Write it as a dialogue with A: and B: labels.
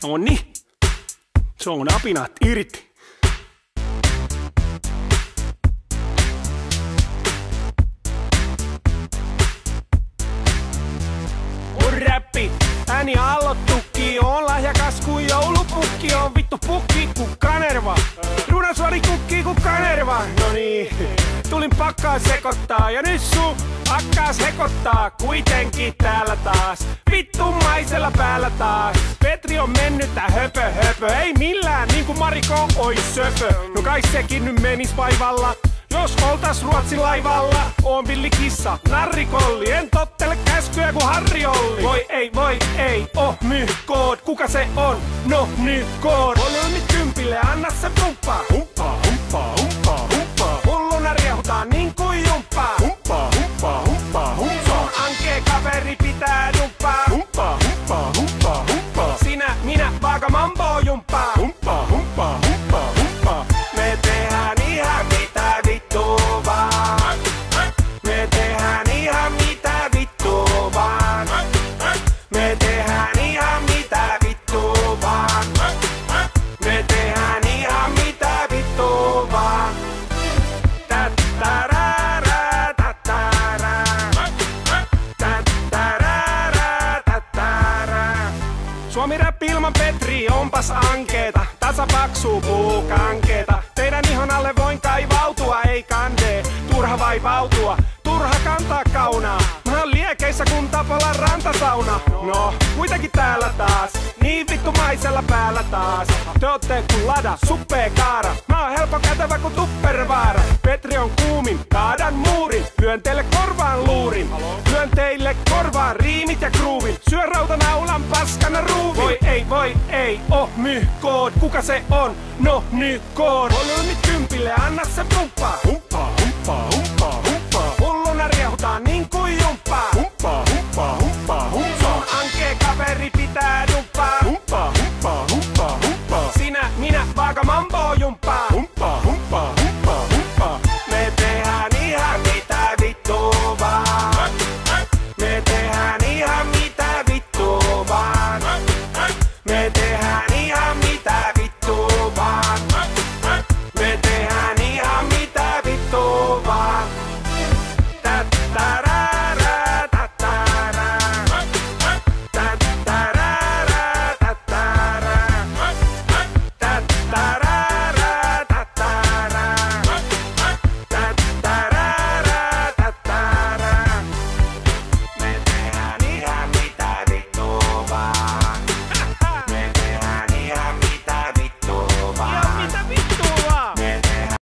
A: Nonni. Se on apinat irti. On räppi, ääni allottukki. On lahjakas kuin joulupukki. On vittu pukki ku kanerva. Runasvari kukkii ku kanerva. No niin, tulin pakkaan sekoittaa. Ja nyt sun akkaas hekottaa. Kuitenkin täällä taas. Vittumaisella päällä taas. Petri on mennyttä höpö höpö. Ei millään niinku Mariko ois söpö. No kai sekin nyt menis vaivalla. Jos oltais Ruotsin laivalla, oon villikissa, narrikolli, en tottele käskyä ku Harri Olli. Voi ei, myhkood, kuka se on? No nykood. Volyymit kympille, anna se pumppaa. Humppaa, humppaa, humppaa, humppaa. Hulluna riehutaa niin kuin jumppaa. Humppaa, humppaa, humppaa, humppaa. Sun ankee kaveri pitää dumppaa. Humppaa, humppaa, humppaa, humppaa. Sinä, minä, vaaka mambo jumppaa. Humppaa, humppaa, humppaa, humppaa. Me tehdään ihan mitä vittu vaan. Me tehdään ihan mitä vittu vaan. Me tehdään ihan mitä vittu vaan. Me tehdään ihan mitä vittu vaan. Tattarara, tattara. Tattarara, tattara. Suomi räppi ilman Petri onpas ankeeta. Tasapaksu puukankeeta. Teidän ihon alle voin kaivautua, ei kande. Turha vaivautua, turha kantaa kaunaa. Mä oon liekeissä kun Tapolan rantasauna. No, kuitenkin täällä taas. Niin vittumaisella päällä taas. Te ootte kun lada, suppee kaara. Mä oon helppo kätevä kun Tuppervaara. Petri on kuumin, kaadan muurin. Lyön teille korvaan luurin. Lyön teille korvaan riimit ja groovin. Syö rautanaulan paskana ruuvin. Voi ei, myhkood, kuka se on? No nykood. Volyymit kympille, anna se pumppaa.